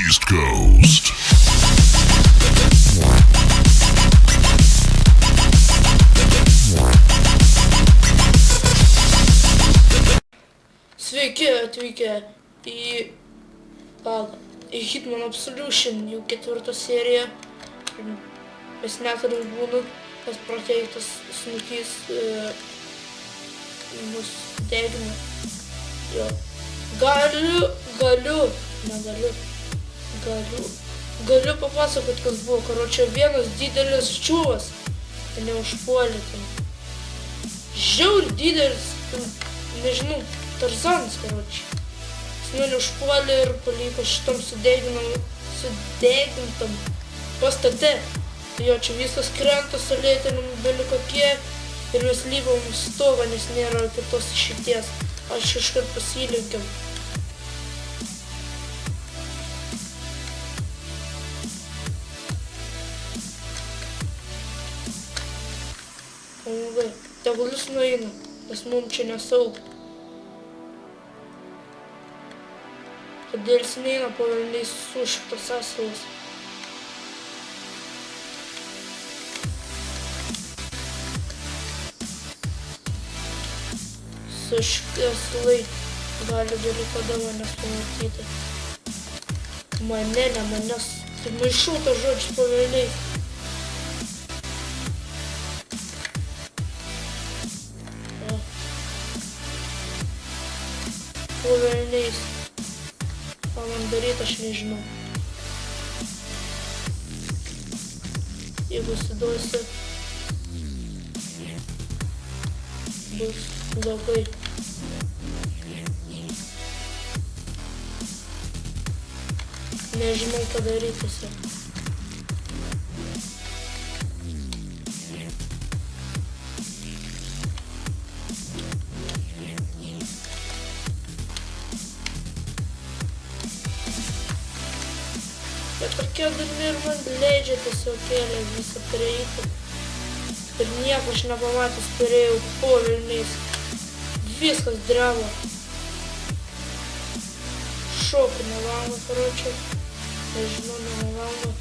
East Coast. Sveiki atvykę į Hitman Absolution, jau ketvirtą seriją. Mes neturim būdų, nes prakeiktas snukys mus degina. Jo. Galiu papasakot, kas buvo. Karočią, vienas didelis čiūvas mane užpuolė ten. Žiauri didelis, nežinau, Tarzanas, karočią. Jis mane užpuolė ir paliko šitam sudegintam pastate. Jo, čia viskas krenta, sulėtinam beliko kiek ir mes lipam stogą, nes nėra kitos išeities. Aš iškart pasilenkiam. Pamagai, tegul jis nueina, nes mums čia nesaugu. Kodėl jis neina po velniais sušiktos asalas. Sušikti asalai gali kada manęs pamatyti. Ne manęs, tai maišau tą žodžius po velniais. Po velniais. Ką man daryti, aš nežinau. Jeigu suduosiu, bus blogai. Nežinau, ką daryti tiesiog. Bet tokie durni ir man leidžia tiesiog kėlė visą prieiti. Ir nieko aš nepamatęs perėjau po velniais. Viskas dreba. Šoku nevalgo, karočią. Nežinau, nevalgo.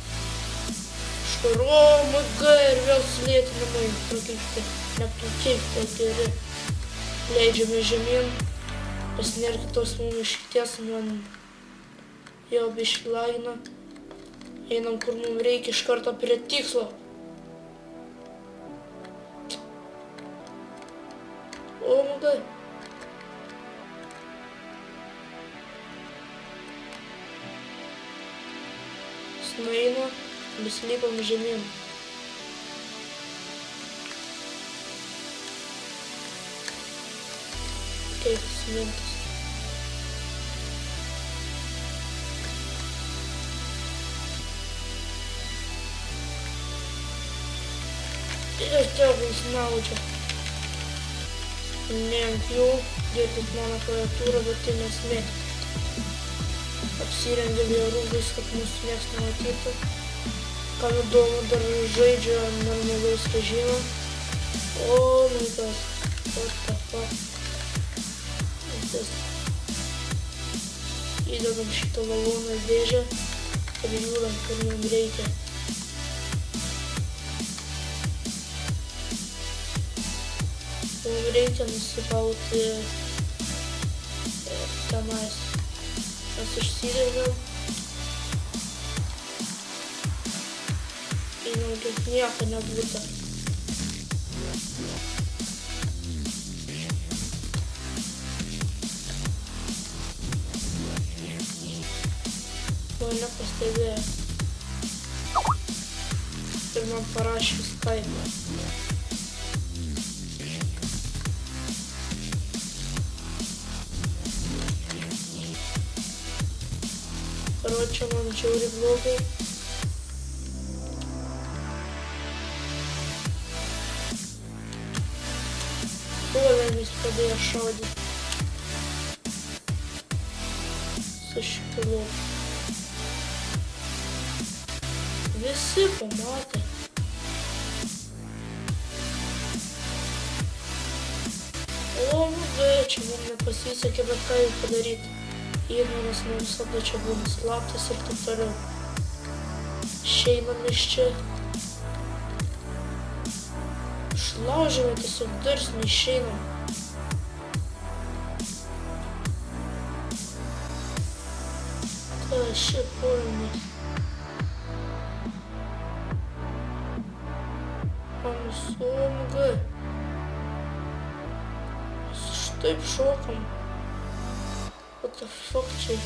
Škaro, magai ir vėl sulėtinamai prakeikti. Neprakeikti, tai geri. Leidžiame žemyn. Pasinėr kitos mums iškities, man jau biškį lagina. Einam, kur mums reikia iš karto prie tikslo. O, magai. Jis nueina, mes lipam žemyn. Keitas mintis. Ir tegul snaudžia. Ne ant jų, girdint mano klaviatūrą, bet tai nesmė. Apsirengėm jo rūbais, kad mūsų nieks nematytų. Kam įdomu, dar žaidžia normalaus režimą. O, my god, what the fuck. Įdedam šitą lavoną dėžę ir žiūram, kur mums reikia. Mums reikia nusipauti tenais. Mes išsidėžiam. Einam, kaip nieko nebūta. Mane pastebėjo. Ir man parašė Skype. Karočią, man žiauri blogai. Puolėmis pradėjo šaudyti. Su šipilu. Visi pamatė. O, magai, čia man nepasisekė, bet ką jau padaryti. įdomas, ne visada čia būna slaptas ir taip toliau. Išeinam iš čia. Išlaužėme tiesiog duris, neišeinam. Ką šia puolėmės? Omg. Štaip šokam. What the fuck čia?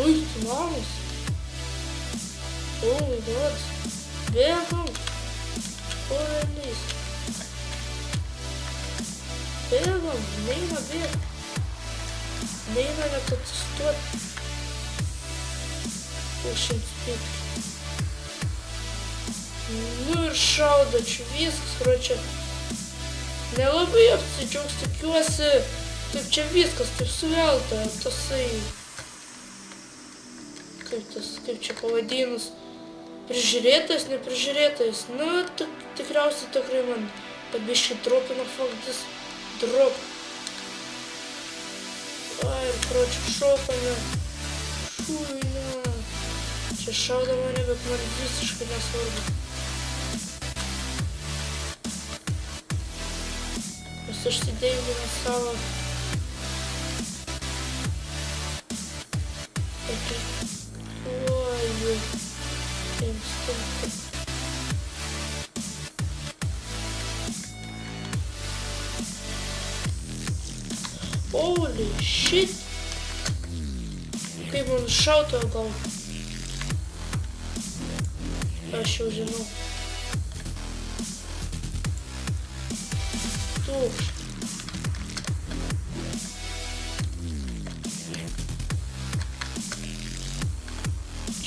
Ui, tu namas. Oh my god. Bėgam. Puolėmės. Bėgam. Neina bėg. Neina net atsistuoti. Už 100 Nu ir šaudo, čia viskas, kročia. Nelabai apsidžiaugs, tikiuosi, kaip čia viskas, taip suvelta, tasai, kaip čia pavadinus, prižiūrėtas, neprižiūrėtas, nu, tikriausiai tikrai man, kad biškai dropina faktas, drop. Ai, ir kročia šokame, šuina, čia šaudo mane, bet man visiškai nesvarbu. Mes užsidėjome savo Oi, Holy shit! Kaip man šauto gal? Aš jau žinau.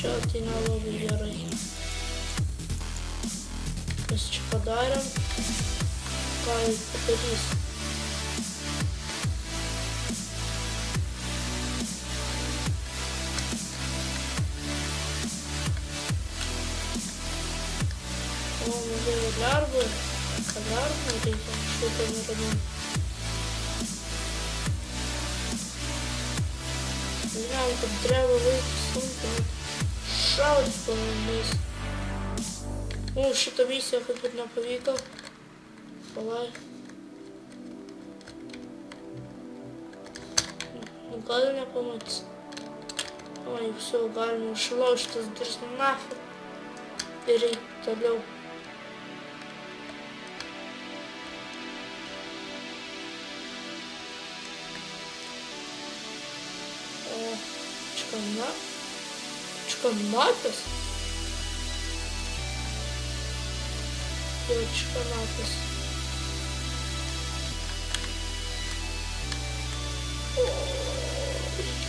Čia tai nelabai gerai. Mes čia padarėm. Ką jau padarys? O, man dėjo lervų. Ką lervų reikia? Šitą neradau. Žinau, kad drevo vaikus sunku. Šaudys paminės. O, šitą misiją kaip ir nepavyko. Palai. Gal nepamatys. O, jau все, galime išlaužti tas duris nafig. Ir eiti toliau. O, čekanatas? Jau čekanatas. O,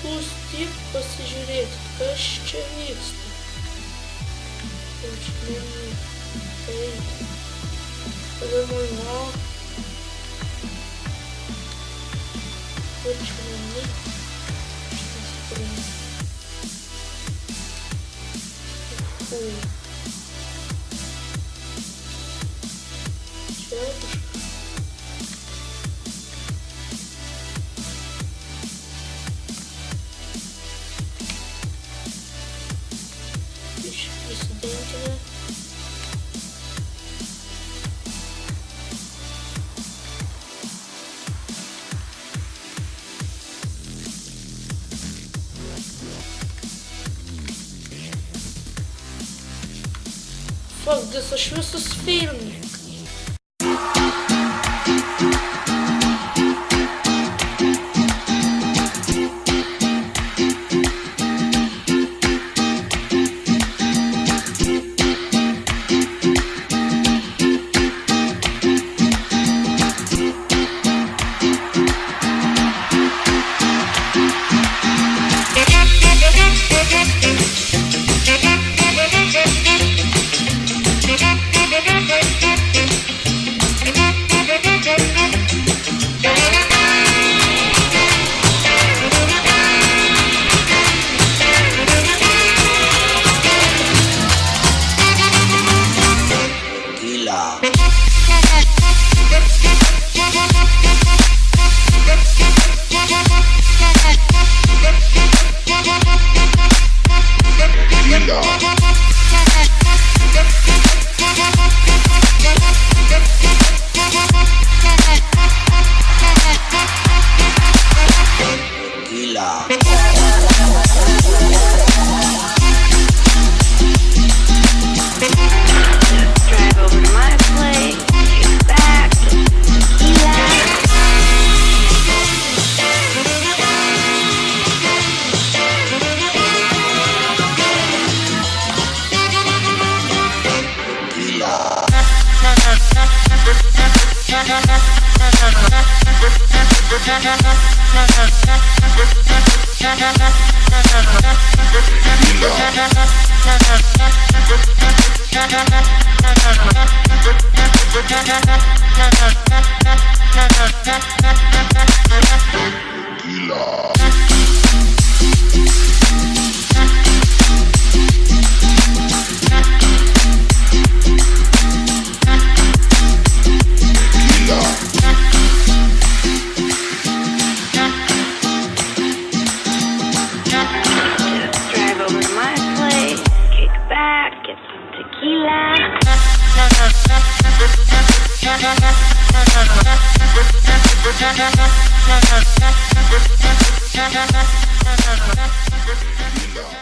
jūs tik pasižiūrėkit, kas čia vyksta. Jau čia neįti. Tada mano. Ir čia neįti. Fuck this, aš visus filmu. Drive over to my place, kick back, get some tequila. Tequila.